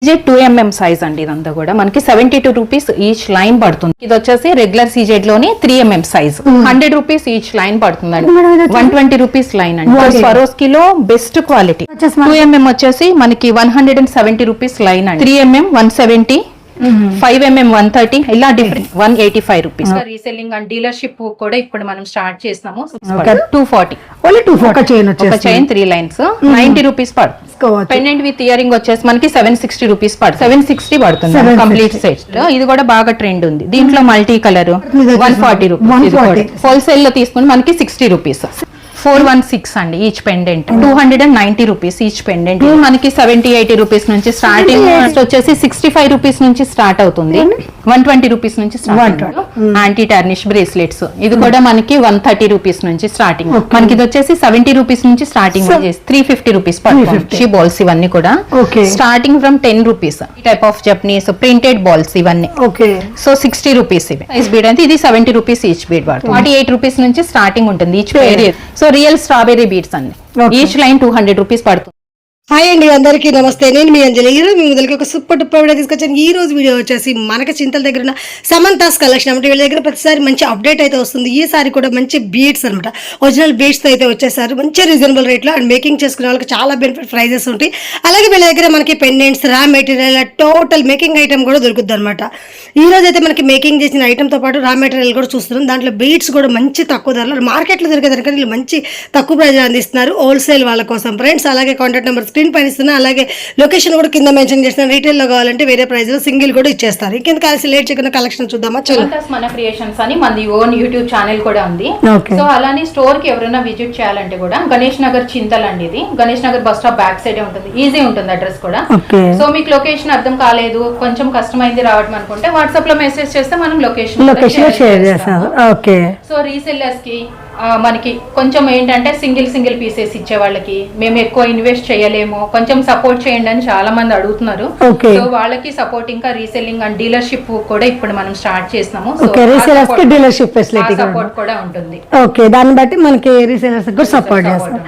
ఇది 2mm size అండి. ఇదంతా కూడా మనకి 72 రూపీస్ ఈచ్ లైన్ పడుతుంది. ఇది వచ్చేసి రెగ్యులర్ సీజెడ్ లోని 3mm size 100 rupees each line పడుతుందండి. 120 రూపీస్ లైన్ అండి. స్వరోస్కి లో బెస్ట్ క్వాలిటీ. 2mm వచ్చేసి మనకి 170 రూపీస్ లైన్ అండి. 3mm 170, 5mm 130, ఇలా different 185 rupees. Reselling and dealership కూడా ఇప్పుడు మనం స్టార్ట్ చేస్తాము. 240 ఒక చైన్ 3 లైన్స్ 90 రూపీస్ పడుతుంది. పెండెంట్ విత్ ఇయరింగ్ వచ్చేసి మనకి 760 రూపీస్ పడుతుంది. 760 పడుతుంది కంప్లీట్ సెట్. ఇది కూడా బాగా ట్రెండ్ ఉంది. దీంట్లో మల్టీ కలర్ 140 రూపీస్. హోల్సేల్ లో తీసుకుని మనకి 60 రూపీస్. 416 అండి each pendant. 290 rupees each pendant. మనకి 70-80 రూపీస్ నుంచి స్టార్టింగ్ వచ్చేసి 65 రూపీస్ నుంచి స్టార్ట్ అవుతుంది. 120 రూపీస్ నుంచి స్టార్ట్. యాంటీ టార్నిష్ బ్రేస్లెట్స్ ఇది కూడా మనకి 130 రూపీస్ నుంచి స్టార్టింగ్. మనకి ఇది వచ్చేసి 70 రూపీస్ నుంచి స్టార్టింగ్. 350 రూపీస్ పడుతుంది బాల్స్. ఇవన్నీ కూడా starting from 10 rupees. Type of Japanese printed balls ఇవన్నీ. సో 60 రూపీస్ ఇవి. ఐస్ బీడ్ అయితే ఇది 70 రూపీస్ ఈచ్ బీడ్ పడుతుంది. 48 రూపీస్ నుంచి స్టార్టింగ్ ఉంటుంది ఈచ్ పేర్. సో రియల్ స్ట్రాబెర్రీ బీడ్స్ అండి. ఈచ్ లైన్ 200 రూపీస్ పడుతుంది. హాయ్ అండి, అందరికీ నమస్తే. నేను మీ అంజలి. ఈరోజు మీ ముందరికి ఒక సూపర్ టుప్పర్ వీడియో తీసుకొచ్చాను. ఈ రోజు వీడియో వచ్చేసి మనకి చింతల దగ్గర ఉన్న సమంతాస్ కలెక్షన్ అంటే వీళ్ళ దగ్గర ప్రతిసారి మంచి అప్డేట్ అయితే వస్తుంది. ఈసారి కూడా మంచి బీడ్స్ అనమాట, ఒరిజినల్ బీడ్స్తో అయితే వచ్చేసారు. మంచి రీజనబుల్ రేట్లో అండ్ మేకింగ్ చేసుకునే వాళ్ళకి చాలా బెనిఫిట్ ప్రైజెస్ ఉంటాయి. అలాగే వీళ్ళ దగ్గర మనకి pendants, raw material, total making item కూడా దొరుకుతుంది అనమాట. ఈ రోజు అయితే మనకి మేకింగ్ చేసిన ఐటమ్తో పాటు రా మెటీరియల్ కూడా చూస్తున్నాం. దాంట్లో బీడ్స్ కూడా మంచి తక్కువ ధరలో మార్కెట్లో దొరికేదానికన్నా వీళ్ళు మంచి తక్కువ ప్రైజ్ అందిస్తున్నారు హోల్సేల్ వాళ్ళ కోసం ఫ్రెండ్స్. అలాగే కాంటాక్ట్ నెంబర్ స్క్రీన్ పైన ఇస్తున్నా. అలాగే లొకేషన్ కూడా కింద మెన్షన్ చేసిన. రీటైల్లో కావాలంటే వేరే ప్రైస్ సింగిల్ కూడా ఇచ్చేస్తారు. ఇంకెందుకు కలిసి లేట్ చేయకుండా కలెక్షన్ చూద్దామా? చలో. మన క్రియేషన్స్ అని మనది ఓన్ యూట్యూబ్ ఛానల్ కూడా ఉంది. సో అలానే స్టోర్ కి ఎవరైనా విజిట్ చేయాలంటే కూడా గణేష్ నగర్ చింతల్ అండి. ఇది Ganesh Nagar bus stop back side ఉంటుంది. ఈజీ ఉంటుంది అడ్రస్ కూడా. సో మీకు లొకేషన్ అర్థం కాలేదు, కొంచెం కష్టమైంది రావడం అనుకుంటే వాట్సాప్ లో మెసేజ్ చేస్తే మనం లొకేషన్ షేర్ చేస్తాం. సో రీసెల్లర్స్ కి మనకి కొంచెం ఏంటంటే సింగిల్ పీసెస్ ఇచ్చే వాళ్ళకి మేము ఎక్కువ ఇన్వెస్ట్ చేయలేము, కొంచెం సపోర్ట్ చేయండి అని చాలా మంది అడుగుతున్నారు. సో వాళ్ళకి సపోర్ట్ ఇంకా రీసెల్లింగ్ అండ్ డీలర్షిప్ కూడా ఇప్పుడు మనం స్టార్ట్ చేస్తున్నాము. డీలర్షిప్ ఫెసిలిటీ సపోర్ట్ కూడా ఉంటుంది. ఓకే, దాన్ని బట్టి మనకి రీసెలర్స్ కూడా సపోర్ట్ చేస్తాం.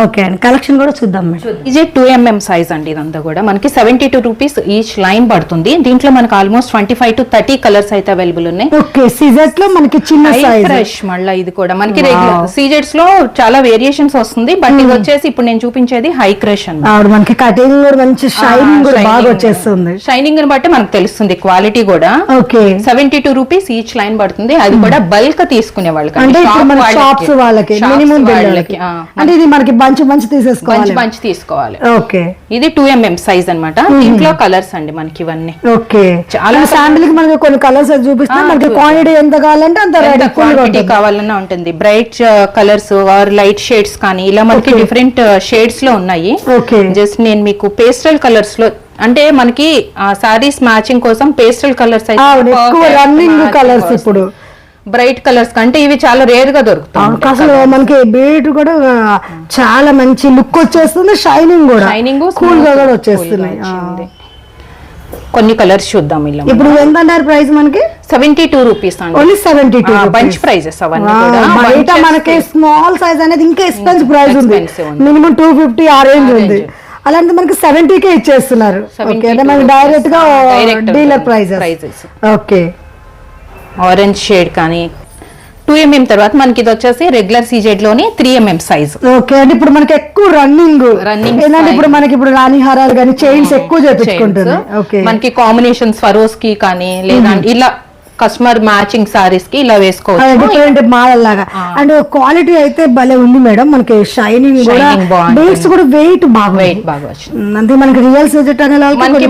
ఓకే అండి, కలెక్షన్ కూడా చూద్దాం. ఇది 2mm సైజ్ అండి. ఇదంతా కూడా మనకి 72 రూపీస్ ఈచ్ లైన్ పడుతుంది. దీంట్లో మనకి ఆల్మోస్ట్ 25 to 30 కలర్స్ అయితే అవైలబుల్ ఉన్నాయి. ఓకే, సీజెట్స్ లో మనకి చిన్న సైజ్ ఫ్రెష్. మళ్ళీ ఇది కూడా మనకి రెగ్యులర్ సీజెట్స్ లో చాలా వేరియేషన్స్ వస్తుంది. బట్ ఇది వచ్చేసి ఇప్పుడు నేను చూపించేది హై క్రష్ అండి. మనకి కటింగ్ కూడా మంచి షైనింగ్ కూడా బాగా వచ్చేస్తుంది. షైనింగ్ ని బట్టి మనకు తెలుస్తుంది క్వాలిటీ కూడా. ఓకే, 72 రూపీస్ ఈచ్ లైన్ పడుతుంది. అది కూడా బల్క్ తీసుకునే వాళ్ళకి, అంటే షాప్స్ వాళ్ళకి మినిమం వాళ్ళకి. అంటే ఇది మనకి బంచ్ తీసుకోవాలి. ఓకే, ఇది 2mm సైజ్ అన్నమాట. దీంట్లో కలర్స్ అండి మనకి ఇవన్నీ. ఓకే, చాలా శాంపిల్ కి మనకి కొన్ని కలర్స్ చూపిస్తే మనకి క్వాంటిటీ ఎంత కావాలంటే అంత క్వాంటిటీ కావాలన్నా ఉంటుంది. Bright colours or light shades కానీ ఇలా మనకి డిఫరెంట్ షేడ్స్ లో ఉన్నాయి. జస్ట్ నేను మీకు పేస్టల్ కలర్స్ లో, అంటే మనకి సారీస్ మ్యాచింగ్ కోసం పేస్టల్ కలర్స్ అయితే రన్నింగ్ కలర్స్. ఇప్పుడు బ్రైట్ కలర్స్ కంటే ఇవి చాలా రేర్ గా దొరుకుతాయి. అసలు మనకి బీట్ కూడా చాలా మంచి లుక్ వచ్చేస్తుంది. షైనింగ్ కూడా కూల్ గా కూడా వచ్చేస్తున్నాయి. కొన్ని కలర్స్ చూద్దాం. ఇలా ఇప్పుడు ఎంత అన్నారు ప్రైస్? మనకి 72 రూపీస్ అండి. ఓన్లీ 72 బంచ్ ప్రైజెస్ అవన్నీ కూడా. బయట మనకి స్మాల్ సైజ్ అనేది ఇంకా ఎక్స్పెన్సివ్ ప్రైస్ ఉంది. మినిమం 250 ఆ రేంజ్ ఉంది. అలాంటి మనకి 70కే ఇచ్చేస్తున్నారు. డైరెక్ట్ గా dealer prices. Okay, orange shade కానీ 2mm తర్వాత మనకి ఇది వచ్చేసి రెగ్యులర్ సీజెడ్ లోని 3mm సైజ్. ఓకే, అంటే ఇప్పుడు మనకి ఎక్కువ రన్నింగ్ ఏంటంటే ఇప్పుడు మనకి ఇప్పుడు రాణి హారాలు కానీ చైన్స్ ఎక్కువ చేపించుకుంటుంది. మనకి కాంబినేషన్ స్వరోస్ కి కానీ లేదా ఇలా కస్టమర్ మ్యాచింగ్ సారీస్ కి ఇలా వేసుకోవచ్చు. డిఫరెంట్ మోడల్ లాగా. అండ్ క్వాలిటీ అయితే భలే ఉంది మేడం. మనకి షైనింగ్ కూడా, బీడ్స్ కూడా వెయిట్ బాగా వచ్చింది. అంటే మనకి రియల్ సీజెట్ అనే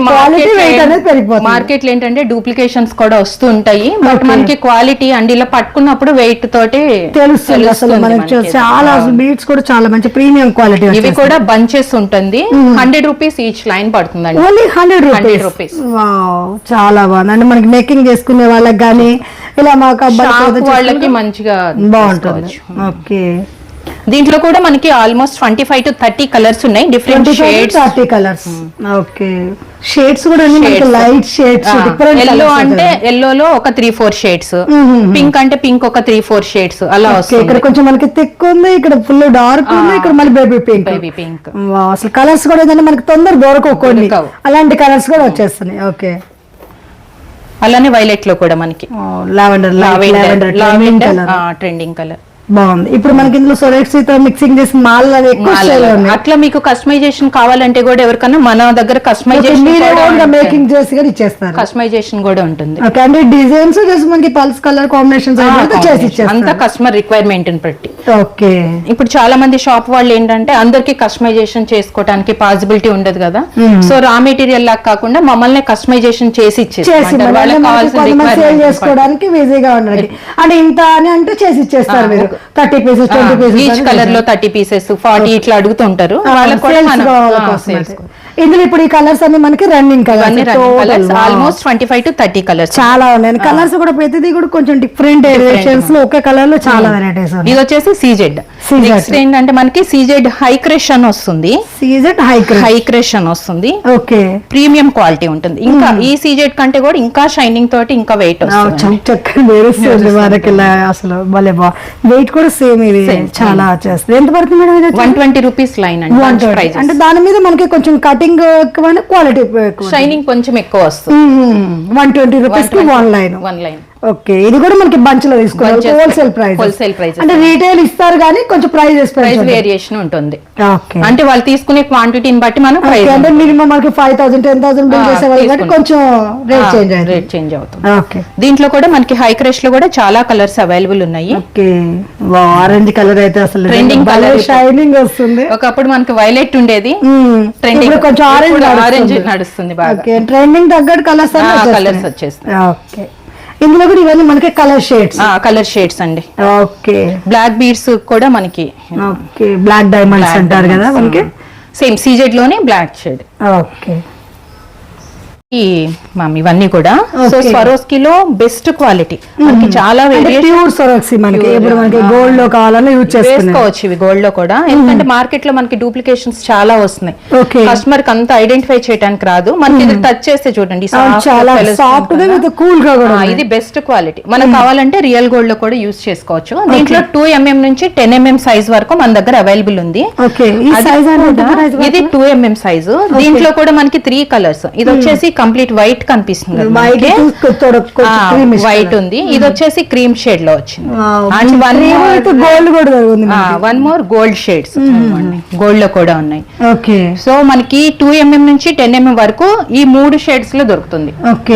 క్వాలిటీ వెయిట్ అనేది పెరిగిపోతుంది. మార్కెట్ లో ఏంటంటే డూప్లికేషన్స్ కూడా వస్తూ ఉంటాయి. బట్ మనకి క్వాలిటీ అండ్ ఇలా పట్టుకున్నప్పుడు వెయిట్ తోటి తెలుస్తుంది. అసలు మనకి చాలా బీడ్స్ కూడా చాలా మంచి ప్రీమియం క్వాలిటీ. ఇవి కూడా బంచెస్ ఉంటుంది. 100 రూపీస్ ఈచ్ లైన్ పడుతుంది. Only 100 rupees. చాలా బాగుంది. అంటే మనకి మేకింగ్ చేసుకునే వాళ్ళకి కానీ ఇలా మాకు వాళ్ళకి మంచిగా బాగుంటుంది. ఓకే, దీంట్లో కూడా మనకి ఆల్మోస్ట్ 25 to 30 కలర్స్ ఉన్నాయి, different shades. 30 colours. Okay, shades కూడా లైట్ షేడ్స్, డిఫరెంట్ ఎల్లో అంటే ఎల్లోలో ఒక 3-4 షేడ్స్, పింక్ అంటే పింక్ ఒక 3-4 షేడ్స్ అలా వస్తుంది. ఇక్కడ కొంచెం మనకి థిక్ ఉంది, ఇక్కడ ఫుల్ డార్క్ ఉంది, ఇక్కడ మళ్ళీ బేబీ పింక్. అసలు కలర్స్ కూడా ఏంటంటే మనకి తొందర దొరకవు కొన్ని, అలాంటి కలర్స్ కూడా వచ్చేస్తున్నాయి. ఓకే, అలానే వైలెట్ లో కూడా మనకి లావెండర్ ట్రెండింగ్ కలర్ బాగుంది. ఇప్పుడు మనకి ఇందులో సొలెట్స్ తో మిక్సింగ్ చేసి మాల్ అట్లా మీకు కస్టమైజేషన్ కావాలంటే కూడా ఎవరికన్నా మన దగ్గర కస్టమైజేషన్ మేకింగ్ చేసి కూడా ఇచ్చేస్తారు, కస్టమైజేషన్ కూడా ఉంటుంది. అంటే డిజైన్స్ జస్ట్ మనకి పల్స్ కలర్ కాంబినేషన్స్ చేసి ఇచ్చేస్తారు, అంతా కస్టమర్ రిక్వైర్మెంట్ బట్టి. ఓకే, ఇప్పుడు చాలా మంది షాప్ వాళ్ళు ఏంటంటే అందరికి కస్టమైజేషన్ చేసుకోవడానికి పాసిబిలిటీ ఉండదు కదా, సో రా మెటీరియల్ లాగా కాకుండా మమ్మల్ని కస్టమైజేషన్ చేసి చేసుకోవడానికి ఈజీగా ఉండాలి. అంటే ఇంత అని అంటే చేసి ఇచ్చేస్తారు మీరు, 30 పీసెస్ 20 పీసెస్ ఈచ్ కలర్ లో 30 పీసెస్ 40 ఇట్లా అడుగుతుంటారు వాళ్ళకి కూడా. ఇందులో ఇప్పుడు ఈ కలర్స్ అన్ని మనకి running colours, almost 25 to 30 colours చాలా ఉన్నాయి. కలర్స్ కూడా ప్రతిదీ కూడా కొంచెం డిఫరెంట్ వేరియేషన్స్ లో ఒక కలర్ లో చాలా వెరైటీస్. ఇది వచ్చేసి సీజెడ్. నెక్స్ట్ ఏంటంటే మనకి సీజెడ్ హై క్రష్ అని వస్తుంది, సీజెడ్ హై క్రష్ అని వస్తుంది. ఓకే, ప్రీమియం క్వాలిటీ ఉంటుంది. ఇంకా ఈ సీజెడ్ కంటే కూడా ఇంకా షైనింగ్ తోటి ఇంకా వెయిట్ వస్తుంది, చక్కగా వేరుస్తుంది మనకి. అసలు భలే వెయిట్ కూడా సేమ్, ఇది చాలా వచ్చేస్తుంది. ఎంత పడుతుంది మేడం? 120 రూపీస్ లైన్ అండి. అంటే దాని మీద మనకి కొంచెం కటింగ్ ఎక్కువ, క్వాలిటీ షైనింగ్ కొంచెం ఎక్కువ వస్తుంది. 120 రూపీస్ కి వన్ లైన్. ఓకే, ఇది కూడా మనకి బంచ్ లో తీసుకోవాలి, హోల్సేల్ ప్రైస్. అంటే రీటైల్ ఇస్తారు కానీ కొంచెం ప్రైస్ వేరియేషన్ ఉంటుంది. ఓకే, అంటే వాళ్ళు తీసుకునే క్వాంటిటీని బట్టి మనం అంటే మినిమం మనకి 5,000 10,000 బిల్ చేసేవాళ్ళు కాబట్టి కొంచెం రేట్ చేంజ్ అవుతుంది. ఓకే, దీంట్లో కూడా మనకి హై క్రష్ లో కూడా చాలా కలర్స్ అవైలబుల్ ఉన్నాయి. ఓకే, ఆరెంజ్ కలర్ అయితే అసలు ట్రెండింగ్ కలర్, షైనింగ్ వస్తుంది. ఒకప్పుడు మనకి వైలెట్ ఉండేది, ట్రెండింగ్ కొంచెం ఆరెంజ్ నడుస్తుంది బాగా. ట్రెండింగ్ తగ్గట్టు కలర్స్ వచ్చేస్తాయి. ఓకే, ఇందులో కూడా ఇవన్నీ మనకి కలర్ షేడ్స్ అండి. ఓకే, బ్లాక్ బీడ్స్ కూడా మనకి, ఓకే, బ్లాక్ డైమండ్స్ అంటారు కదా మనకి, సేమ్ సీజెడ్ లోనే బ్లాక్ షేడ్. ఓకే, ఇవన్నీ కూడా స్వరోస్కి లో బెస్ట్ క్వాలిటీ, మనకి చాలా ప్యూర్ స్వరోస్కి మనకి ఇప్పుడు మనకి గోల్డ్ లో కావాలని యూజ్ చేసుకోవచ్చు. ఇవి గోల్డ్ లో కూడా, ఎందుకంటే మార్కెట్ లో మనకి డూప్లికేషన్స్ చాలా వస్తున్నాయి, కస్టమర్ కి అంత ఐడెంటిఫై చేయడానికి రాదు. మనకి ఇది టచ్ చేస్తే చూడండి చాలా సాఫ్ట్ గా కూల్ గా కూడా, ఇది బెస్ట్ క్వాలిటీ. మనకు కావాలంటే రియల్ గోల్డ్ లో కూడా యూజ్ చేసుకోవచ్చు. దీంట్లో 2 mm నుంచి 10 mm సైజ్ వరకు మన దగ్గర అవైలబుల్ ఉంది. ఇది 2 mm సైజు. దీంట్లో కూడా మనకి 3 కలర్స్. ఇది వచ్చేసి కంప్లీట్ వైట్ కనిపిస్తుంది, వైట్ ఉంది. ఇది వచ్చేసి క్రీమ్ షేడ్ లో వచ్చింది. And one more gold shades gold లో కూడా ఉన్నాయి. సో మనకి 2 mm నుంచి 10 mm వరకు ఈ 3 షేడ్స్ లో దొరుకుతుంది.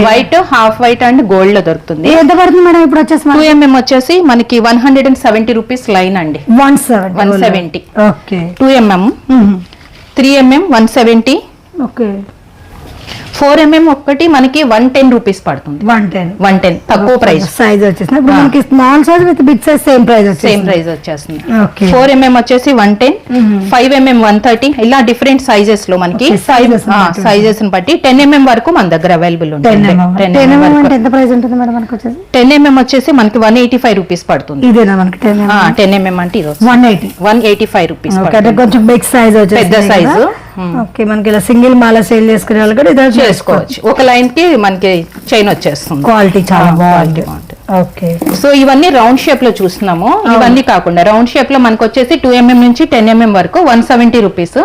White, half white and gold లో దొరుకుతుంది. ఎంత పడుతుంది మేడం ఇప్పుడు వచ్చేసి? 2 mm వచ్చేసి మనకి 170 రూపీస్ లైన్ అండి. 170. 2 mm 3 mm 170. 4 mm ఒక్కటి మనకి 110 రూపీస్ పడుతుంది. 110 తక్కువ ప్రైస్. సైజ్ వచ్చేసి మనకి small size with big size same price వచ్చేస్తుంది. 4 mm వచ్చేసి 110, 5 mm 130, ఇలా డిఫరెంట్ సైజెస్ లో మనకి సైజెస్ బట్టి 10 mm వరకు మన దగ్గర అవైలబుల్ ఉంటుంది. 10 mm వచ్చేసి మనకి 185 రూపీస్ పడుతుంది. ఇదేనా మనకి 10 mm అంటే 185 రూపీస్. కొంచెం బిగ్ సైజ్ వచ్చేసి పెద్ద సైజు. ఓకే, మనకి ఇలా సింగిల్ మాల సేల్ చేసుకునే వాళ్ళు కూడా ఇది చేసుకోవచ్చు. ఒక లైన్ కి మనకి చైన్ వచ్చేస్తుంది. క్వాలిటీ చాలా బాగుంది. ఓకే, సో ఇవన్నీ రౌండ్ షేప్ లో చూస్తున్నాము. ఇవన్నీ కాకుండా రౌండ్ షేప్ లో మనకు వచ్చేసి 2 mm నుంచి 10 mm వరకు 170 రూపీస్.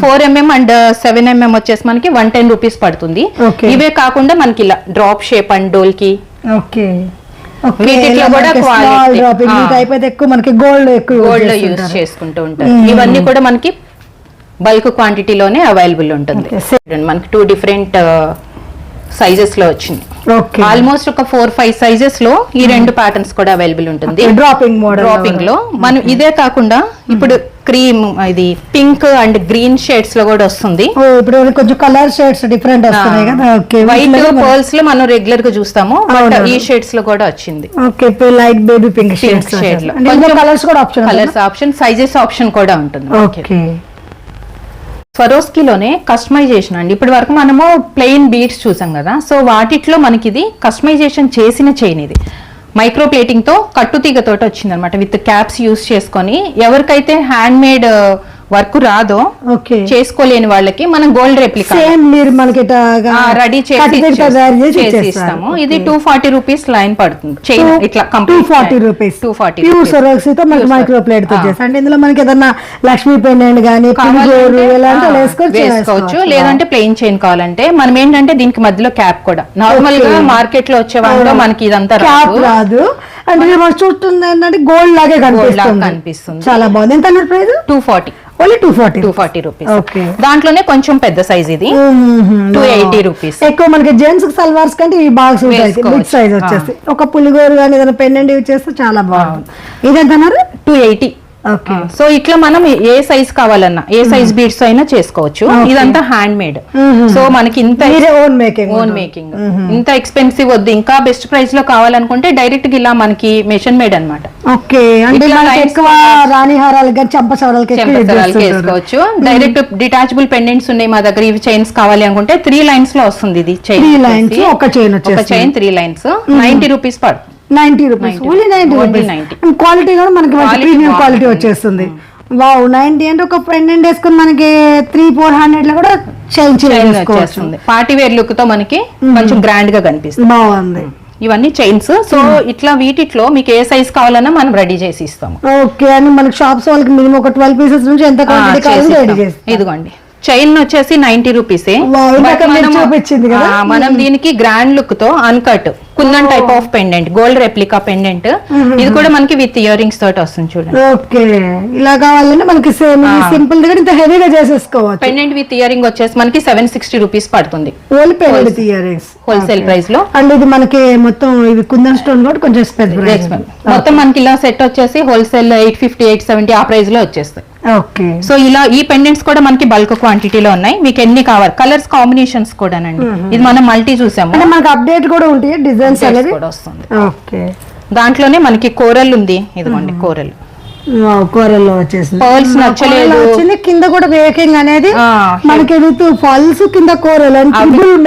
4 mm అండ్ 7 mm వచ్చేసి మనకి 110 రూపీస్ పడుతుంది. ఇవే కాకుండా మనకి ఇలా డ్రాప్ షేప్ అండ్ డోల్ కి, వీటిలో కూడా ఎక్కువ మనకి గోల్డ్ లో యూజ్ చేసుకుంటూ ఉంటారు. ఇవన్నీ కూడా మనకి బల్క్ క్వాంటిటీలోనే అవైలబుల్ ఉంటుంది. మనకి 2 డిఫరెంట్ సైజెస్ లో వచ్చింది. ఆల్మోస్ట్ ఒక 4-5 సైజెస్ లో ఈ 2 ప్యాటర్న్స్ కూడా అవైలబుల్ ఉంటుంది. డ్రాపింగ్ లో మనం ఇదే కాకుండా ఇప్పుడు క్రీమ్, ఇది పింక్ అండ్ గ్రీన్ షేడ్స్ లో కూడా వస్తుంది. ఇప్పుడు కొంచెం కలర్ షేడ్స్ డిఫరెంట్ వస్తున్నాయి కదా. వైట్ పర్ల్స్ లో మనం రెగ్యులర్ గా చూస్తాము, బట్ ఈ షేడ్స్ లో కూడా వచ్చింది. లైట్ బేబీ పింక్ షేడ్ లో కలర్స్ కూడా ఆప్షన్ సైజెస్ ఆప్షన్ కూడా ఉంటుంది. స్వరోస్కిలోనే కస్టమైజేషన్ అండి. ఇప్పటి వరకు మనము ప్లెయిన్ బీడ్స్ చూసాం కదా, సో వాటిట్లో మనకి ఇది కస్టమైజేషన్ చేసిన చైన్. ఇది మైక్రో ప్లేటింగ్ తో కట్టుతీగ తోటి వచ్చింది అనమాట, విత్ క్యాప్స్ యూస్ చేసుకొని ఎవరికైతే హ్యాండ్ మేడ్ వర్క్ రాదో ఓకే చేసుకోలేని వాళ్ళకి మనం గోల్డ్ రెప్లికా సేమ్ మీరు మనకి రెడీ చేసి ఇస్తాము. ఇది 240 రూపీస్ లైన్ పడుతుంది చైన్ ఇట్లా 240 రూపీస్ 240 ప్యూర్ సొరక్సీ తో మనకి మైక్రో ప్లేట్ తో చేస్తాం. అంటే ఇందులో మనకి ఏదన్నా లక్ష్మీ పెండెంట్ గానీ వేసుకోవచ్చు, లేదంటే ప్లెయిన్ చైన్ కావాలంటే మనం ఏంటంటే దీనికి మధ్యలో క్యాప్ కూడా నార్మల్ గా మార్కెట్ లో వచ్చే వాళ్ళు మనకి ఇదంతా క్యాప్ రాదు. అంటే మనం చూస్తుంది ఏంటంటే గోల్డ్ లాగే కనిపిస్తుంది. చాలా బాగుంది. ఎంత అన్నారు ప్రైస్? 240 only 240 rupees. ఓకే, దాంట్లోనే కొంచెం పెద్ద సైజ్ ఇది 280 రూపీస్. ఎక్కువ మనకి జెంట్స్ సల్వార్స్ కంటే ఇవి బాగా సూట్ అవుతాయి. బిగ్ సైజ్ వచ్చేసి ఒక పులిగోరు కానీ ఏదైనా పెండెంట్ యూజ్ చేస్తే చాలా బాగుంది. ఇది ఎంత అన్నారు? 280. ఓకే, సో ఇట్లా మనం ఏ సైజ్ కావాలన్నా ఏ సైజ్ బీడ్స్ అయినా చేసుకోవచ్చు. ఇదంతా హ్యాండ్ మేడ్. సో మనకి ఇంత ఓన్ మేకింగ్ ఇంత ఎక్స్పెన్సివ్ వద్దు, ఇంకా బెస్ట్ ప్రైస్ లో కావాలనుకుంటే డైరెక్ట్ గా ఇలా మనకి మెషిన్ మేడ్ అన్నమాట. ఓకే, అంటే ఎక్కువ రాణి హారాలు కానీ చెంపసవరాలకి వేసుకోవచ్చు. డైరెక్ట్ డిటాచబుల్ పెండెంట్స్ ఉన్నాయి మా దగ్గర, ఇవి చైన్స్ కావాలి అనుకుంటే 3 లైన్స్ లో వస్తుంది. ఇది చైన్ ఒక చైన్ 3 లైన్స్ 90 రూపీస్ పడుతుంది. 90 రూపీస్, ఓన్లీ 90 రూపీస్. క్వాలిటీ కూడా మనకి ప్రీమియం క్వాలిటీ వచ్చేస్తుంది. వావ్, 90 అంటే ఒక పెండెంట్ వేసుకుని మనకి 300-400 లో కూడా చైన్ వచ్చేస్తుంది. పార్టీ వేర్ లుక్ తో మనకి కొంచెం గ్రాండ్ గా కనిపిస్తుంది. బాగుంది. ఇవన్నీ చైన్స్. సో ఇట్లా వీటిలో మీకు ఏ సైజ్ కావాలన్నా మనం రెడీ చేసి ఇస్తాము. ఓకే, అని మనకి షాప్స్ వాళ్ళకి మినిమం ఒక 12 పీసెస్ నుంచి ఎంత క్వాంటిటీ కావాలో రెడీ చేస్తాం. ఇదిగోండి, చైన్ వచ్చేసి 90 రూపీసే. మనం దీనికి గ్రాండ్ లుక్ తో uncut kundan type of pendant, gold replica pendant. ఇది కూడా మనకి విత్ ఇయర్ రింగ్స్ తోటి వస్తుంది చూడండి. ఓకే, ఇలా కావాలంటే మనకి సింపుల్ దగ్గర ఇంత హెవీగా చేసేసుకోవచ్చు. పెండెంట్ విత్ ఇయర్ రింగ్ వచ్చేసి మనకి 760 రూపీస్ పడుతుంది. Only pendant with ear rings wholesale price లో. అండ్ ఇది మనకి మొత్తం ఇది కుందన్ స్టోన్ కూడా కొంచెం మొత్తం మనకి ఇలా సెట్ వచ్చేసి హోల్సేల్ 850-870 ఆ ప్రైస్ లో వచ్చేస్తాయి. ఓకే, సో ఇలా ఈ పెండెంట్స్ కూడా మనకి బల్క్ క్వాంటిటీలో ఉన్నాయి. మీకు ఎన్ని కావాలి, కలర్స్ కాంబినేషన్స్ కూడా అండి. ఇది మనం మల్టీ చూసాము, అంటే మనకి అప్డేట్ కూడా ఉంటాయి, డిజైన్స్ అనేది కూడా వస్తుంది. ఓకే, దాంట్లోనే మనకి కోరల్ ఉంది. ఇదిగోండి కోరల్, కూరల్లో వచ్చేసింది. పర్ల్స్ నచ్చలేదు, కింద కూడా మేకింగ్ అనేది మనకి విత్ ఫాల్స్ కింద కూరలు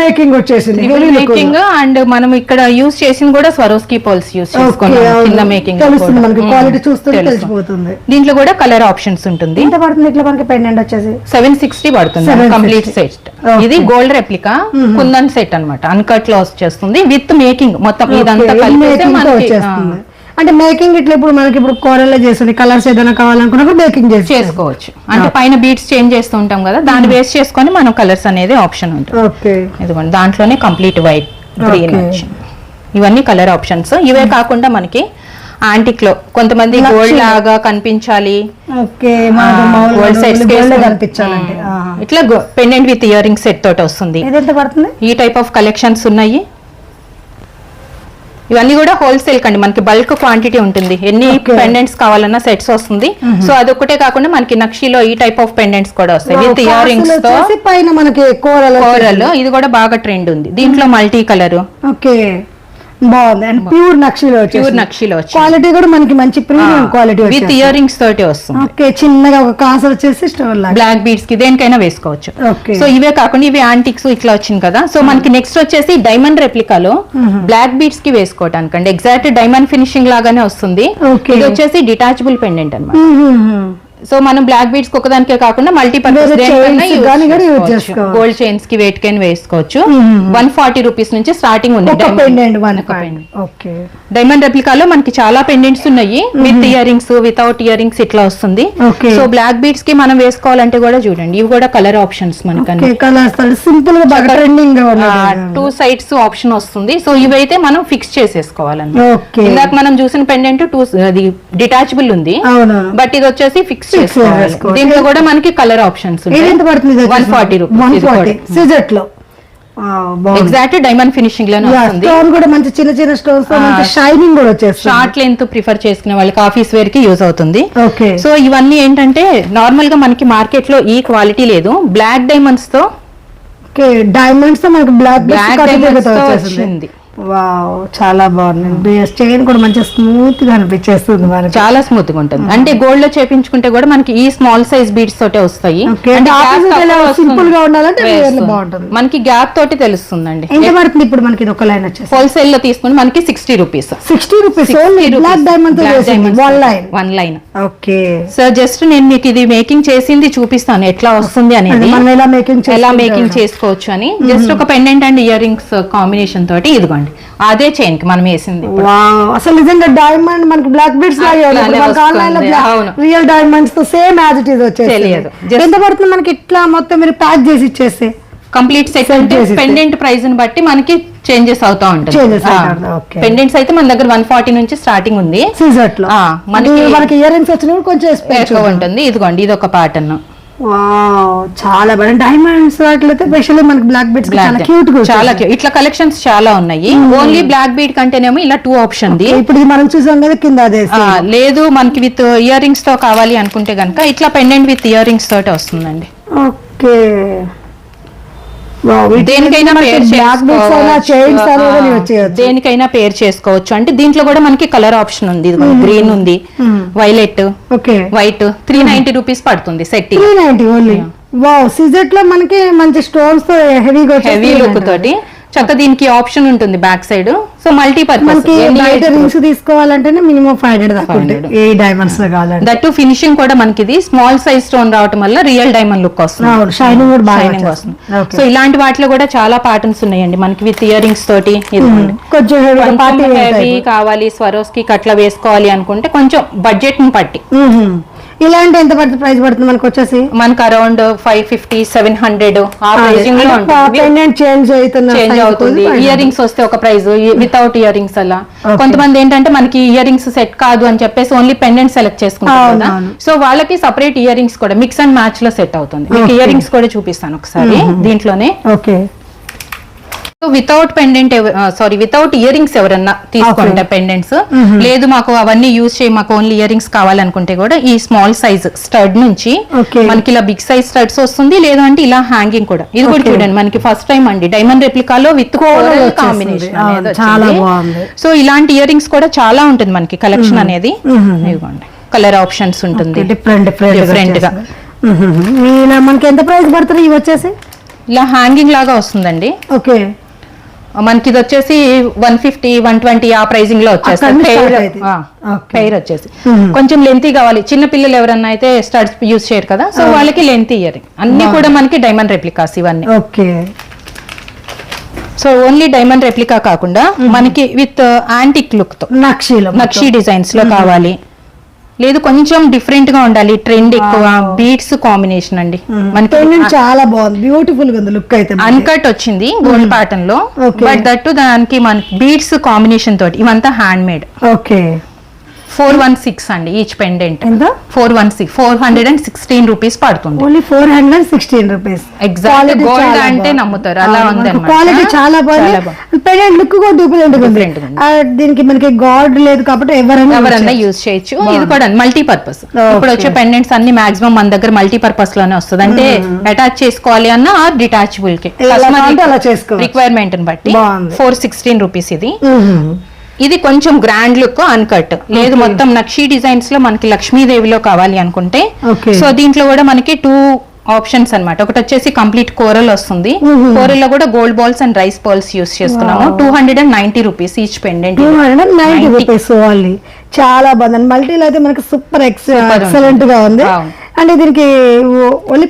మేకింగ్ వచ్చేసింది. మేకింగ్ అండ్ మనం ఇక్కడ యూస్ చేసింది కూడా స్వరోస్కీ పర్ల్స్ యూస్ చేసుకున్నాం. కింద మేకింగ్ తెలుస్తుంది మనకి, క్వాలిటీ చూస్తే తెలిసిపోతుంది. దీంట్లో కూడా కలర్ ఆప్షన్స్ ఉంటుంది. ఎంత పడుతుంది ఇట్లా మనకి పెండెంట్ వచ్చేసి? 760 పడుతుంది కంప్లీట్ సెట్. ఇది గోల్డ్ రెప్లికా కుందన్ సెట్ అన్నమాట, అన్కట్ లో వచ్చేస్తుంది విత్ మేకింగ్ మొత్తం. ఇదంతా కలిపి వచ్చేస్తుంది. అంటే మేకింగ్ ఇట్లా ఇప్పుడు మనకి ఇప్పుడు కూరల్లో చేస్తుంది, కలర్స్ ఏదైనా కావాలనుకున్నప్పుడు మేకింగ్ చేసుకోవచ్చు. అంటే పైన బీట్స్ చేంజ్ చేస్తూ ఉంటాం కదా, దాన్ని బేస్ చేసుకొని మనం కలర్స్ అనేది ఆప్షన్ ఉంటుంది. ఓకే, ఇదిగోండి దాంట్లోనే కంప్లీట్ వైట్, గ్రీన్, ఇవన్నీ కలర్ ఆప్షన్స్. ఇవే కాకుండా మనకి యాంటిక్ లో కొంతమంది గోల్డ్ లాగా కనిపించాలి, ఇట్లా pendant with ear ring set తోటి వస్తుంది. ఈ టైప్ ఆఫ్ కలెక్షన్స్ ఉన్నాయి. ఇవన్నీ కూడా హోల్సేల్ కండి, మనకి బల్క్ క్వాంటిటీ ఉంటుంది. ఎన్ని పెండెంట్స్ కావాలన్నా సెట్స్ వస్తుంది. సో అదొక్కటే కాకుండా మనకి నక్షిలో ఈ టైప్ ఆఫ్ పెండెంట్స్ కూడా వస్తాయి విత్ ఇయర్ రింగ్స్ తో. పైన మనకి కోరల్ ఇది కూడా బాగా ట్రెండ్ ఉంది. దీంట్లో మల్టీ కలర్. ఓకే, బాగుంది. అండ్ ప్యూర్ నక్షిలో క్వాలిటీ కూడా మనకి మంచి premium quality with ear rings తోటి వస్తుంది. ఓకే, చిన్నగా ఒక కాసర్ వచ్చేసి స్టోన్ లాగా బ్లాక్ బీడ్స్ కి దేనికైనా వేసుకోవచ్చు. సో ఇవే కాకుండా ఇవి యాంటిక్స్ ఇట్లా వచ్చింది కదా. సో మనకి నెక్స్ట్ వచ్చేసి డైమండ్ రెప్లికాలో బ్లాక్ బీడ్స్ కి వేసుకోవడానికి అండి ఎగ్జాక్ట్ డైమండ్ ఫినిషింగ్ లాగానే వస్తుంది. ఇది వచ్చేసి డిటాచబుల్ పెండెంట్ అన్నమాట. సో మనం బ్లాక్ బీడ్స్ ఒకదానికే కాకుండా మల్టీపర్పస్ గోల్డ్ చైన్స్ కి వెయిట్ కైనా వేసుకోవచ్చు. 140 రూపీస్ నుంచి స్టార్టింగ్ ఉంది. డైమండ్ రెప్లికాలో మనకి చాలా పెండెంట్స్ ఉన్నాయి with ear rings, without ear rings ఇట్లా వస్తుంది. సో బ్లాక్ బీడ్స్ కి మనం వేసుకోవాలంటే కూడా చూడండి, ఇవి కూడా కలర్ ఆప్షన్స్ మనకి సింపుల్ గా 2 సైడ్స్ ఆప్షన్ వస్తుంది. సో ఇవైతే మనం ఫిక్స్ చేసేసుకోవాలండి. ఇందాక మనం చూసిన పెండెంట్ అది డిటాచబుల్ ఉంది, బట్ ఇది వచ్చేసి ఫిక్స్ చేసుకోవాలి. దీంట్లో కూడా మనకి కలర్ ఆప్షన్స్ ఉంటాయి. 140 రూపీస్ ఎగ్జాక్ట్ డైమండ్ ఫినిషింగ్ లోనే వస్తుంది. కూడా మంచి చిన్న చిన్న స్టోన్స్ షైనింగ్ కూడా వచ్చేస్తుంది. షార్ట్ లెంత్ ప్రిఫర్ చేసుకునే వాళ్ళకి ఆఫీస్ వేర్ కి యూజ్ అవుతుంది. సో ఇవన్నీ ఏంటంటే నార్మల్ గా మనకి మార్కెట్ లో ఈ క్వాలిటీ లేదు. బ్లాక్ డైమండ్స్ తో డైమండ్స్ తో మనకి బ్లాక్ డైమండ్స్ వచ్చింది. వావ్, చాలా బాగుంది. చైన్ కూడా మంచిగా స్మూత్ గా అనిపించేస్తుంది మనకి. చాలా స్మూత్ గా ఉంటుంది. అంటే గోల్డ్ లో చేపించుకుంటే కూడా మనకి ఈ స్మాల్ సైజ్ బీడ్స్ తోటే వస్తాయి. సింపుల్ గా ఉండాలంటే బాగుంటుంది. మనకి గ్యాప్ తోటి తెలుస్తుందండి. ఎంత పడుతుంది ఇప్పుడు మనకి ఇది ఒక లైన్ వచ్చేసి? హోల్సేల్ లో తీసుకుని మనకి 60 rupees. 60 rupees black diamond one line. Okay so just నేను మీకు ఇది మేకింగ్ చేసింది చూపిస్తాను ఎట్లా వస్తుంది అనేది, మనం ఎలా మేకింగ్ చేసుకోవచ్చు అని. జస్ట్ ఒక pendant and ear rings combination తోటి ఇదిగోండి అదే చైన్ కి మనం వేసింది. అసలు నిజంగా డైమండ్ మనకి బ్లాక్ బీడ్స్ రియల్ డైమండ్స్ తో సేమ్ యాజ్ ఇట్ ఈస్ వచ్చేసి. ఎంత పడుతుంది మనకి ఇట్లా మొత్తం మీరు ప్యాక్ చేసి ఇచ్చేస్తే? కంప్లీట్ సెట్ పెండెంట్ ప్రైస్ ని బట్టి మనకి చేంజెస్ అవుతా ఉంటుంది. పెండెంట్స్ అయితే మన దగ్గర 140 నుంచి స్టార్టింగ్ ఉంది. సీజర్ లో మనకి ఇయర్ రింగ్స్ వచ్చినప్పుడు కొంచెం ఎక్కువ ఉంటుంది. ఇదిగోండి ఇది ఒక ప్యాటర్న్. చాలా బాగా డైమండ్స్ వాటిలైతే స్పెషల్లీ మనకి బ్లాక్ బీడ్స్ చాలా క్యూట్. ఇట్లా కలెక్షన్స్ చాలా ఉన్నాయి. ఓన్లీ బ్లాక్ బీడ్ కంటేనేమో ఇలా 2 ఆప్షన్. ఇప్పుడు ఇది మనం చూసాం కదా కింద అదే. లేదు మనకి విత్ ఇయర్ రింగ్స్ తో కావాలి అనుకుంటే గనక ఇట్లా పెండెంట్ విత్ ఇయర్ రింగ్స్ తోటి వస్తుందండి. ఓకే, దేనికైనా పేర్ చేసుకోవచ్చు. అంటే దీంట్లో కూడా మనకి కలర్ ఆప్షన్ ఉంది. గ్రీన్ ఉంది, వైలెట్, వైట్. 390 రూపీస్ పడుతుంది సెట్. 390 ఓన్లీ. వావ్, సిజెట్ లో మనకి మంచి స్టోన్స్ తో హెవీ లుక్ తోటి చక్క దీనికి ఆప్షన్ ఉంటుంది back side. So multipurpose rings తీసుకోవాలంటేనే మినిమం 500 దాకా ఉంటాయి ఏ డైమండ్స్ లో కావాలంటే. దట్ ఫినిషింగ్ కూడా మనకి ఇది స్మాల్ సైజ్ స్టోన్ రావడం వల్ల రియల్ డైమండ్ లుక్ వస్తుంది, షైనింగ్ కూడా బాగా వస్తుంది. సో ఇలాంటి వాటిలో కూడా చాలా ప్యాటర్న్స్ ఉన్నాయండి మనకి విత్ ఇయర్ రింగ్స్ తోటి. కొంచెం హెవీ కావాలి స్వరోస్కి కట్లా వేసుకోవాలి అనుకుంటే కొంచెం బడ్జెట్ ని పట్టి ఇలాంటి ఎంత పడుతుంది? ప్రైస్ పడుతుంది మనకు వచ్చేసి మనకు అరౌండ్ 550, 700 ఆ ప్రైసింగ్ లో ఉంటుంది. చేంజ్ అవుతుంది. ఇయర్ రింగ్స్ వస్తే ఒక ప్రైస్, వితౌట్ ఇయర్ రింగ్స్ అలా. కొంతమంది ఏంటంటే మనకి ఇయర్ రింగ్స్ సెట్ కాదు అని చెప్పేసి ఓన్లీ పెండెంట్ సెలెక్ట్ చేసుకుంటారు కదా. సో వాళ్ళకి సపరేట్ ఇయర్ రింగ్స్ కూడా మిక్స్ అండ్ మ్యాచ్ లో సెట్ అవుతుంది. మీకు ఇయర్ రింగ్స్ కూడా చూపిస్తాను ఒకసారి దీంట్లోనే. Okay, without pendant without ear rings ఎవరన్నా తీసుకుంటే పెండెంట్స్ లేదు మాకు అవన్నీ యూజ్ చేయి మాకు ఓన్లీ ఇయర్ రింగ్స్ కావాలనుకుంటే కూడా ఈ స్మాల్ సైజ్ స్టడ్ నుంచి మనకి ఇలా బిగ్ సైజ్ స్టడ్స్ వస్తుంది. లేదు అంటే ఇలా హ్యాంగింగ్ కూడా. ఇది కూడా చూడండి మనకి ఫస్ట్ టైం అండి డైమండ్ రెప్లికాలో విత్ కోరల్ కాంబినేషన్. సో ఇలాంటి ఇయర్ రింగ్స్ కూడా చాలా ఉంటుంది మనకి కలెక్షన్ అనేది. ఇదిగోండి కలర్ ఆప్షన్స్ ఉంటుంది డిఫరెంట్ గా. మనకి ఎంత ప్రైస్ పడుతుంది ఇవి వచ్చేసి? ఇలా హ్యాంగింగ్ లాగా వస్తుందండి. ఓకే, మనకి ఇది వచ్చేసి 150, 120 ఆ ప్రైజింగ్ లో వచ్చేస్తుంది. పెయిర్ వచ్చేసి కొంచెం లెంతీ కావాలి చిన్న పిల్లలు ఎవరన్నా అయితే స్టడ్స్ యూజ్ చేయరు కదా, సో వాళ్ళకి లెంతీ ఇయర్ రింగ్. అన్ని కూడా మనకి డైమండ్ రెప్లికాస్ ఇవన్నీ. Okay, so only diamond replica కాకుండా మనకి విత్ యాంటిక్ లుక్ తో నక్షి డిజైన్స్ లో కావాలి, లేదు కొంచెం డిఫరెంట్ గా ఉండాలి, ట్రెండ్ ఎక్కువ బీడ్స్ కాంబినేషన్ అండి. మనకి చాలా బాగుంది, బ్యూటిఫుల్ గా ఉంది లుక్ అయితే. అన్కట్ వచ్చింది గోల్డ్ ప్యాటర్న్ లో, బట్ దట్ దానికి మనకి బీడ్స్ కాంబినేషన్ తోటి ఇవంతా హ్యాండ్ మేడ్. ఓకే, 416 అండి ఈచ్ పెండెంట్. 416, 416 రూపీస్ పడుతుంది. Only 416 rupees. ఎగ్జాక్ట్ గోల్డ్ అంటే నమ్ముతారు అలా ఉంది. క్వాలిటీ చాలా బాగుంది, పెండెంట్ లుక్ కూడా డిఫరెంట్ ఉంది. దీనికి మనకి గాడ్ లేదు కాబట్టి ఎవరైనా యూజ్ చేయొచ్చు. ఇది కూడా మల్టీపర్పస్. ఇప్పుడు వచ్చే పెండెంట్స్ అన్ని మాక్సిమం మన దగ్గర మల్టీపర్పస్ లోనే వస్తుంది. అంటే అటాచ్ చేసుకోవాలి అన్న ఆర్ డిటాచబుల్ కి రిక్వైర్మెంట్ బట్టి 416 రూపీస్ ఇది. ఇది కొంచెం గ్రాండ్ లుక్ అన్కట్, లేదు మొత్తం నక్షి డిజైన్స్ లో మనకి లక్ష్మీదేవిలో కావాలి అనుకుంటే సో దీంట్లో కూడా మనకి 2 ఆప్షన్స్ అన్నమాట. ఒకటి వచ్చేసి కంప్లీట్ కోరల్ వస్తుంది, కోరల్ లో కూడా gold balls and rice balls use చేస్తున్నాము. 290 rupees each pendant. 290 rupees only. చాలా బాగుంది. మల్టీలో అయితే మనకి సూపర్ ఎక్సలెంట్ గా ఉంది. అంటే దీనికి ఓన్లీ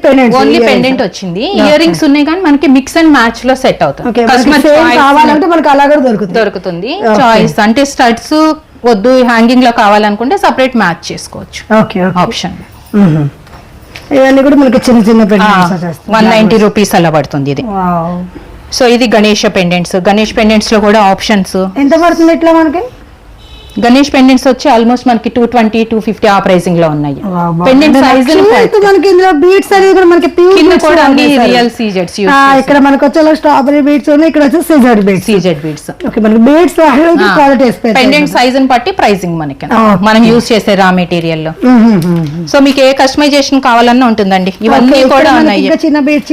పెండెంట్ వచ్చింది, ఇయర్ రింగ్స్ ఉన్నాయి కానీ మనకి మిక్స్ అండ్ మ్యాచ్ లో సెట్ అవుతుంది. కావాలంటే మనకి అలా కూడా దొరుకుతుంది చాయిస్. అంటే స్టడ్స్ వద్దు హ్యాంగింగ్ లో కావాలనుకుంటే సపరేట్ మ్యాచ్ చేసుకోవచ్చు ఆప్షన్. ఇవన్నీ కూడా మనకి చిన్న చిన్న పెండెంట్స్ 190 రూపీస్ అలా పడుతుంది ఇది. సో ఇది గణేష్ పెండెంట్స్. గణేష్ పెండెంట్స్ లో కూడా ఆప్షన్స్ ఎంత పడుతుంది ఇట్లా మనకి? గణేష్ పెండెంట్స్ వచ్చి ఆల్మోస్ట్ మనకి 220, 250 ఆ ప్రైసింగ్ లో ఉన్నాయి. పెండెంట్ సైజ్ మనకి ఇందులో బీట్స్ అనేది కూడా మనకి కింద కూడా అన్ని రియల్ సీజెడ్స్ ఇక్కడ మనకి వచ్చే స్ట్రాబెరీ బీట్స్ ఉన్నాయి, ఇక్కడ వచ్చే సీజెడ్ బీట్స్. ఓకే, మనకి బీట్స్ క్వాలిటీ పెండెంట్ సైజ్ ని బట్టి ప్రైసింగ్ మనకి మనం యూజ్ చేసే రా మెటీరియల్ లో. సో మీకు ఏ కస్టమైజేషన్ కావాలన్నా ఉంటుందండి. ఇవన్నీ కూడా ఉన్నాయి, చిన్న బీట్స్,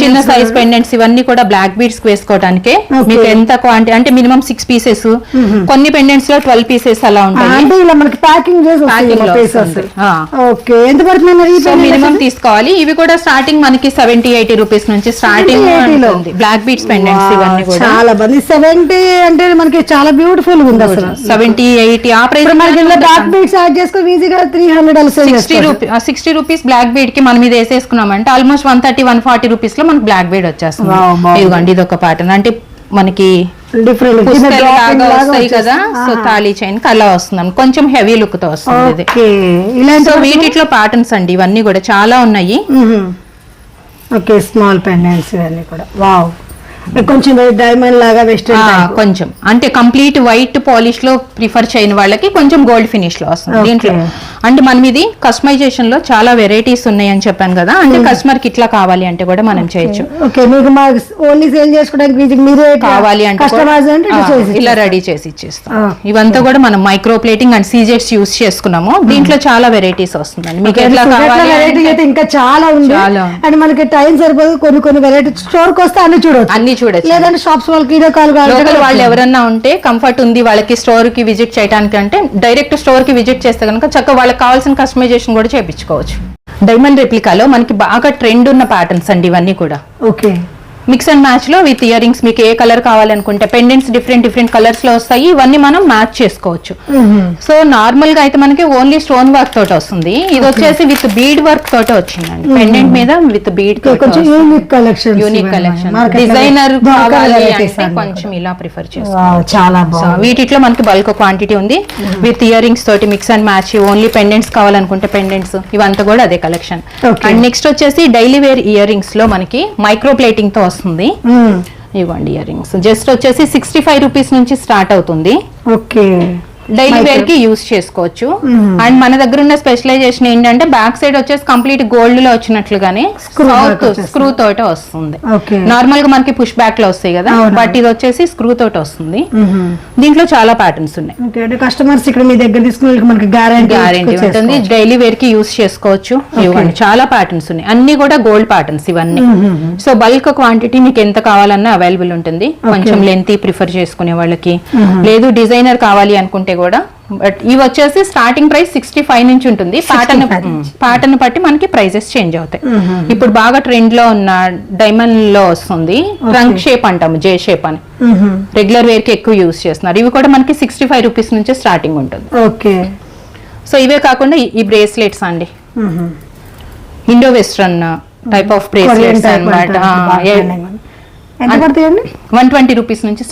చిన్న సైజ్ పెండెంట్స్ ఇవన్నీ కూడా బ్లాక్ బీడ్స్ వేసుకోవడానికి. మీకు ఎంత క్వాంటిటీ అంటే మినిమం 6 పీసెస్, కొన్ని పెండెంట్స్ లో 12 పీసెస్ అలా ఉంటాయి. అంటే ఇలా మనకి ప్యాకింగ్ చేసి ఓకే, ఎంత పడుతుంది మినిమం తీసుకోవాలి. ఇవి కూడా స్టార్టింగ్ మనకి 70-80 రూపీస్ నుంచి స్టార్టింగ్ ఉంటుంది. బ్లాక్ బీడ్స్ పెండెంట్స్ ఇవన్నీ కూడా చాలా బాగుంది. 70 అంటే మనకి చాలా బ్యూటిఫుల్ ఉంది అసలు. 70-80 ఆ ప్రైస్. బ్లాక్ బీడ్స్ యాడ్ చేసుకొని ఈజీగా 300 60 రూపీస్ బ్లాక్ బీడ్ కి మనం ఇది వేసేసుకున్నామంటే ఆల్మోస్ట్ 130-140 రూపీస్ లో మనకి బ్లాక్ బీడ్ వచ్చేస్తుంది. ఇదిగోండి, ఇది ఒక ప్యాటర్న్. అంటే మనకి డిఫరెంట్ వస్తాయి కదా, సో తాళీ చైన్ అలా వస్తుంది, కొంచెం హెవీ లుక్ తో వస్తుంది. సో వీటిలో ప్యాటర్న్స్ అండి ఇవన్నీ కూడా చాలా ఉన్నాయి. ఓకే, స్మాల్ పెండెంట్స్ ఇవన్నీ కూడా వావ్, కొంచెం డైమండ్ లాగా వెస్టర్న్ కొంచెం అంటే కంప్లీట్ వైట్ పాలిష్ లో ప్రిఫర్ చేయని వాళ్ళకి కొంచెం గోల్డ్ ఫినిష్ లో వస్తుంది దీంట్లో. అంటే మనం ఇది కస్టమైజేషన్ లో చాలా వెరైటీస్ ఉన్నాయి అని చెప్పాను కదా, అంటే కస్టమర్ కి ఇట్లా కావాలి అంటే కూడా మనం చేయొచ్చు. ఓకే, మీకు ఓన్లీ సేల్ చేసుకోవడానికి మీరే కావాలి అంటే ఇలా రెడీ చేసి ఇచ్చేస్తాం. ఇవంతా కూడా మనం మైక్రో ప్లేటింగ్ అండ్ సీజెట్స్ యూస్ చేసుకున్నాము. దీంట్లో చాలా వెరైటీస్ వస్తుందండి. మీకు ఎట్లా కావాలి ఇంకా చాలా ఉంది. అండ్ మనకి టైం సరిపోదు, కొన్ని వెరైటీ స్టోర్ కి వస్తే అన్ని చూడొచ్చు లేదంటే షాప్స్ వాళ్ళకి వాళ్ళు ఎవరన్నా ఉంటే కంఫర్ట్ ఉంది వాళ్ళకి స్టోర్ కి విజిట్ చేయడానికి అంటే డైరెక్ట్ స్టోర్ కి విజిట్ చేస్తే కనుక చక్కగా వాళ్ళకి కావాల్సిన కస్టమైజేషన్ కూడా చేయించుకోవచ్చు. డైమండ్ రెప్లికాలో మనకి బాగా ట్రెండ్ ఉన్న ప్యాటర్న్స్ అండి ఇవన్నీ కూడా. ఓకే, మిక్స్ అండ్ మ్యాచ్ లో విత్ ఇయర్ రింగ్స్ మీకు ఏ కలర్ కావాలనుకుంటే పెండెంట్స్ డిఫరెంట్ కలర్స్ లో వస్తాయి. ఇవన్నీ మనం మ్యాచ్ చేసుకోవచ్చు. సో నార్మల్ గా అయితే మనకి ఓన్లీ స్టోన్ వర్క్ తోటి వస్తుంది. ఇది వచ్చేసి విత్ బీడ్ వర్క్ తోటి వచ్చిందండి. పెండెంట్ మీద with bead unique collection. Designer కావాలి అంటే కొంచెం ఇలా ప్రిఫర్ చేసుకోవాలి. చాలా వీటిలో మనకి బల్క్ క్వాంటిటీ ఉంది. విత్ ఇయర్ రింగ్స్ తోటి mix and match. Only pendants కావాలనుకుంటే పెండెంట్స్ ఇవంతా కూడా అదే కలెక్షన్. అండ్ నెక్స్ట్ వచ్చేసి డైలీ వేర్ ఇయర్ రింగ్స్ లో మనకి మైక్రో ప్లేటింగ్ తో వస్తుంది. ఇవ్వండి ఇయర్ రింగ్స్ జస్ట్ వచ్చేసి 65 రూపీస్ నుంచి స్టార్ట్ అవుతుంది. ఓకే, డైలీ వేర్ కి యూస్ చేసుకోవచ్చు. అండ్ మన దగ్గర ఉన్న స్పెషలైజేషన్ ఏంటంటే బ్యాక్ సైడ్ వచ్చేసి కంప్లీట్ గోల్డ్ లో వచ్చినట్లుగానే స్క్రూ తోట వస్తుంది. నార్మల్ గా మనకి పుష్ బ్యాక్ లో వస్తాయి కదా, బట్ ఇది వచ్చేసి స్క్రూ తోట వస్తుంది. దీంట్లో చాలా ప్యాటర్న్స్ ఉన్నాయి. కస్టమర్స్ ఇక్కడ మీ దగ్గర తీసుకుని మనకి గ్యారెంటీ ఉంటుంది. డైలీ వేర్ కి యూస్ చేసుకోవచ్చు. ఇవ్వండి చాలా ప్యాటర్న్స్ ఉన్నాయి, అన్ని కూడా గోల్డ్ ప్యాటర్న్స్ ఇవన్నీ. సో బల్క్ క్వాంటిటీ మీకు ఎంత కావాలన్నా అవైలబుల్ ఉంటుంది. కొంచెం లెంతీ ప్రిఫర్ చేసుకునే వాళ్ళకి, లేదు డిజైనర్ కావాలి అనుకుంటే కూడా. బట్ ఇవి వచ్చేసి స్టార్టింగ్ ప్రైస్ 65 నుంచి ఉంటుంది. ప్యాటర్న్ బట్టి మనకి ప్రైజెస్ చేంజ్ అవుతాయి. ఇప్పుడు బాగా ట్రెండ్ లో ఉన్న డైమండ్ లో వస్తుంది ట్రంక్ షేప్ అంటాము, జే షేప్ అని. రెగ్యులర్ వేర్ కి ఎక్కువ యూస్ చేస్తున్నారు. ఇవి కూడా మనకి 65 రూపీస్ నుంచి స్టార్టింగ్ ఉంటుంది. ఓకే, సో ఇవే కాకుండా ఈ బ్రేస్లెట్స్ అండి, Indo western type of bracelets అన్నమాట. 120 రూపీస్ నుంచి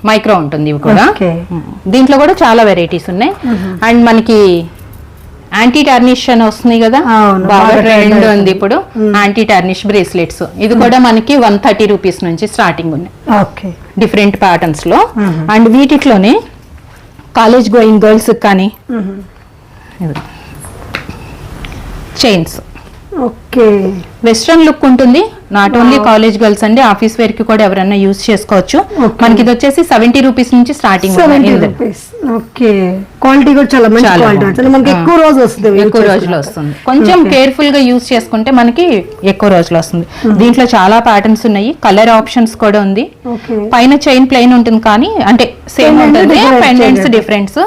మైక్రో ఉంటుంది. ఇవి కూడా దీంట్లో కూడా చాలా వెరైటీస్ ఉన్నాయి. అండ్ మనకి యాంటీ టార్నిష్ అని వస్తుంది కదా, బాగా ట్రెండ్ ఉంది ఇప్పుడు యాంటీ టార్నిష్ బ్రేస్లెట్స్. ఇది కూడా మనకి 130 రూపీస్ నుంచి స్టార్టింగ్ ఉన్నాయి డిఫరెంట్ ప్యాటర్న్స్ లో. అండ్ వీటిలోనే కాలేజ్ గోయింగ్ గర్ల్స్ కానీ చైన్స్. ఓకే, వెస్ట్రన్ లుక్ ఉంటుంది. నాట్ ఓన్లీ కాలేజ్ గర్ల్స్ అండి, ఆఫీస్ వేర్ కి కూడా ఎవరైనా యూజ్ చేసుకోవచ్చు. మనకి ఇది వచ్చేసి 70 రూపీస్ నుంచి స్టార్టింగ్. ఓకే, క్వాలిటీ కూడా చాలా మంచి క్వాలిటీ. మనకి ఎక్కువ రోజులు వస్తుంది. కొంచెం కేర్ఫుల్ గా యూజ్ చేసుకుంటే మనకి ఎక్కువ రోజులు వస్తుంది. దీంట్లో చాలా ప్యాటర్న్స్ ఉన్నాయి, కలర్ ఆప్షన్స్ కూడా ఉంది. పైన చైన్ ప్లెయిన్ ఉంటుంది కానీ అంటే సేమ్ ఉంటుంది, పెండెంట్స్ డిఫరెన్స్.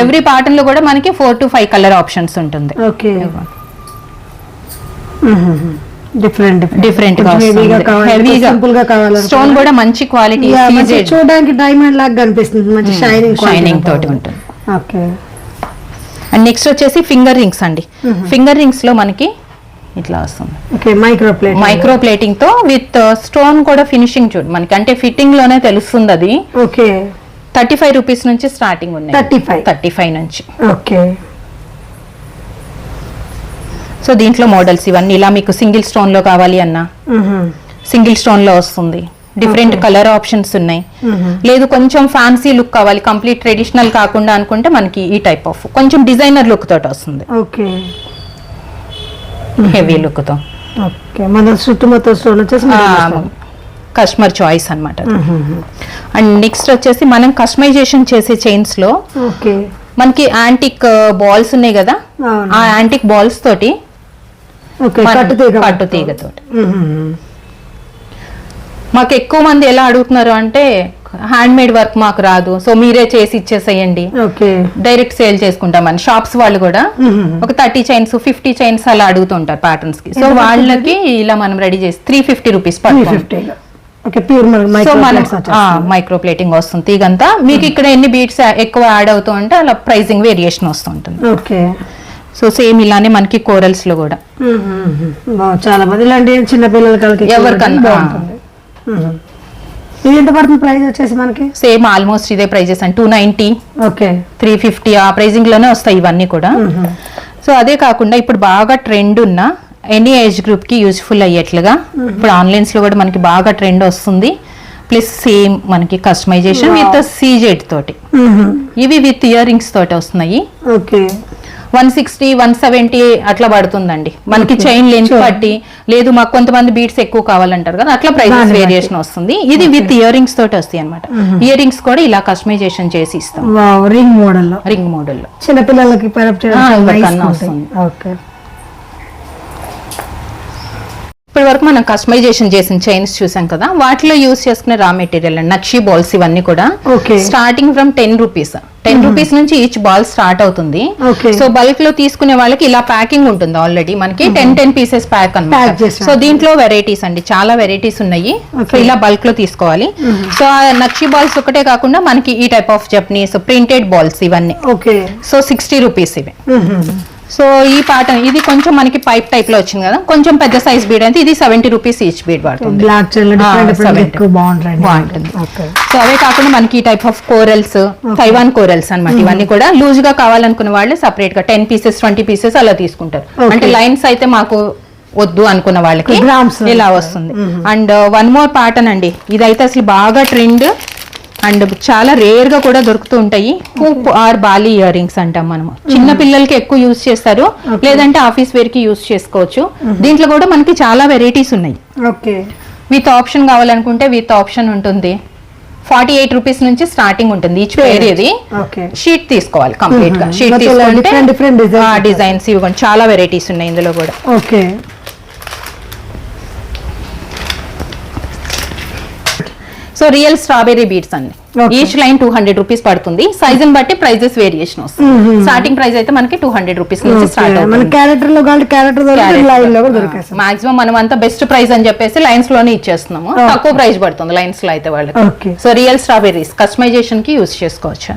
ఎవ్రీ ప్యాటర్న్ లో కూడా మనకి 4 to 5 కలర్ ఆప్షన్స్ ఉంటుంది. డిఫరెంట్ స్టోన్ కూడా మంచి క్వాలిటీ, చూడడానికి డైమండ్ లాగా కనిపిస్తుంది, మంచి షైనింగ్ తోటి ఉంటుంది. అండ్ నెక్స్ట్ వచ్చేసి ఫింగర్ రింగ్స్ అండి. ఫింగర్ రింగ్స్ లో మనకి ఇట్లా వస్తుంది మైక్రో ప్లేటింగ్ తో విత్ స్టోన్ కూడా ఫినిషింగ్ చూడు మనకి, అంటే ఫిట్టింగ్ లోనే తెలుస్తుంది అది. 35 రూపీస్ నుంచి స్టార్టింగ్ ఉన్నాయి. 35 నుంచి. సో దీంట్లో మోడల్స్ ఇవన్నీ ఇలా మీకు సింగిల్ స్టోన్ లో కావాలి అన్నా సింగిల్ స్టోన్ లో వస్తుంది. డిఫరెంట్ కలర్ ఆప్షన్స్ ఉన్నాయి. లేదు కొంచెం ఫ్యాన్సీ లుక్ కావాలి, కంప్లీట్ ట్రెడిషనల్ కాకుండా అనుకుంటే మనకి ఈ టైప్ ఆఫ్ కొంచెం డిజైనర్ లుక్ తోటి వస్తుంది, ఓకే హెవీ లుక్ తో. ఓకే మన చుట్టుముట్టు స్టోన్ వచ్చేసి కస్టమర్ చాయిస్ అన్నమాట. అండ్ నెక్స్ట్ వచ్చేసి మనం కస్టమైజేషన్ చేసే చైన్స్ లో ఓకే మనకి యాంటిక్ బాల్స్ ఉన్నాయి కదా, ఆ యాంటిక్ బాల్స్ తోటి పట్టు తీగతోటి. మాకు ఎక్కువ మంది ఎలా అడుగుతున్నారు అంటే హ్యాండ్ మేడ్ వర్క్ మాకు రాదు, సో మీరే చేసి ఇచ్చేసేయండి, డైరెక్ట్ సేల్ చేసుకుంటామని షాప్స్ వాళ్ళు కూడా ఒక 30 చైన్స్ 50 చైన్స్ అలా అడుగుతుంటారు ప్యాటర్న్స్ కి. సో వాళ్ళకి ఇలా మనం రెడీ చేసి 350 రూపీస్ పడుతుంది. సో మనం మైక్రో ప్లేటింగ్ వస్తుంది తీగంతా. మీకు ఇక్కడ ఎన్ని బీట్స్ ఎక్కువ యాడ్ అవుతూ ఉంటే అలా ప్రైసింగ్ వేరియేషన్ వస్తుంటుంది. సో సేమ్ ఇలానే మనకి కోరల్స్ లో కూడా చాలా మంది ఇలాంటి చిన్న పిల్లలకి ఎవరికన్నా ఇది ఎంత పడుతుంది ప్రైస్ వచ్చేసి మనకి? సేమ్ ఆల్మోస్ట్ ఇదే ప్రైజెస్ అండి, 290 ఓకే 350 ఆ ప్రైజింగ్ లోనే వస్తాయి ఇవన్నీ కూడా. సో అదే కాకుండా ఇప్పుడు బాగా ట్రెండ్ ఉన్న ఎనీ ఏజ్ గ్రూప్ కి యూజ్ఫుల్ అయ్యేట్లుగా ఇప్పుడు ఆన్లైన్స్ లో కూడా మనకి బాగా ట్రెండ్ వస్తుంది. ప్లస్ సేమ్ మనకి కస్టమైజేషన్ విత్ సీజెడ్ తోటి, ఇవి విత్ ఇయర్ రింగ్స్ తోటి వస్తున్నాయి. ఓకే 160 170 అట్లా పడుతుందండి మనకి చైన్ లెంత్ బట్టి. లేదు మాకు కొంతమంది బీట్స్ ఎక్కువ కావాలంటారు కదా, అట్లా ప్రైసెస్ వేరియేషన్ వస్తుంది. ఇది విత్ ఇయర్ రింగ్స్ తోటి వస్తాయి అనమాట. ఇయర్ రింగ్స్ కూడా ఇలా కస్టమైజేషన్ చేసి ఇస్తాం, రింగ్ మోడల్ లో చిన్న పిల్లలకి వస్తుంది. ఇప్పటి వరకు మనం కస్టమైజేషన్ చేసిన చైన్స్ చూసాం కదా, వాటిలో యూస్ చేసుకునే రా మెటీరియల్ అండి నక్షి బాల్స్ ఇవన్నీ కూడా స్టార్టింగ్ ఫ్రమ్ 10 రూపీస్. 10 రూపీస్ నుంచి ఈచ్ బాల్ స్టార్ట్ అవుతుంది. సో బల్క్ లో తీసుకునే వాళ్ళకి ఇలా ప్యాకింగ్ ఉంటుంది ఆల్రెడీ మనకి 10 పీసెస్ ప్యాక్ అన్నమాట. సో దీంట్లో వెరైటీస్ అండి, చాలా వెరైటీస్ ఉన్నాయి. సో ఇలా బల్క్ లో తీసుకోవాలి. సో ఆ నక్షి బాల్స్ ఒకటే కాకుండా మనకి ఈ type of Japanese printed balls ఇవన్నీ. సో 60 రూపీస్ ఇవి. సో ఈ ప్యాటర్న్ ఇది కొంచెం మనకి పైప్ టైప్ లో వచ్చింది కదా, కొంచెం పెద్ద సైజ్ బీడ్ అయితే ఇది 70 రూపీస్ ఈచ్ బీడ్ పడుతుంది, బాగుంటుంది. సో అవే కాకుండా మనకి ఈ type of corals, Taiwan corals అన్నమాట. ఇవన్నీ కూడా లూజ్ గా కావాలనుకున్న వాళ్ళు సపరేట్ గా 10 పీసెస్ 20 పీసెస్ అలా తీసుకుంటారు. అంటే లైన్స్ అయితే మాకు వద్దు అనుకున్న వాళ్ళకి ఇలా వస్తుంది. అండ్ వన్ మోర్ ప్యాటర్న్ అండి, ఇదైతే అసలు బాగా ట్రెండ్ అండ్ చాలా రేర్ గా కూడా దొరుకుతూ ఉంటాయి. Hoop or bali ear rings అంటాం మనము. చిన్న పిల్లలకి ఎక్కువ యూజ్ చేస్తారు, లేదంటే ఆఫీస్ వేర్ కి యూజ్ చేసుకోవచ్చు. దీంట్లో కూడా మనకి చాలా వెరైటీస్ ఉన్నాయి. విత్ ఆప్షన్ కావాలనుకుంటే విత్ ఆప్షన్ ఉంటుంది. 48 రూపీస్ నుంచి స్టార్టింగ్ ఉంటుంది ఈచ్ పేర్. ఇది షీట్ తీసుకోవాలి కంప్లీట్ గా. షీట్ తీసుకుంటే డిజైన్స్ ఇవ్వండి, చాలా వెరైటీస్ ఉన్నాయి ఇందులో కూడా. సో రియల్ స్ట్రాబెర్రీ బీడ్స్ అండి, ఈచ్ లైన్ 200 రూపీస్ పడుతుంది. సైజ్ బట్టి ప్రైజెస్ వేరియేషన్ వస్తుంది. స్టార్టింగ్ ప్రైస్ అయితే మనకి 200 రూపీస్ నుంచి స్టార్ట్ అవుతుంది. మాక్సిమం మనం అంతా బెస్ట్ ప్రైస్ అని చెప్పేసి లైన్స్ లోనే ఇచ్చేస్తున్నాము, తక్కువ ప్రైస్ పడుతుంది లైన్స్ లో అయితే వాళ్ళకి. సో రియల్ స్ట్రాబెర్రీస్ కస్టమైజేషన్ కి యూజ్ చేసుకోవచ్చు.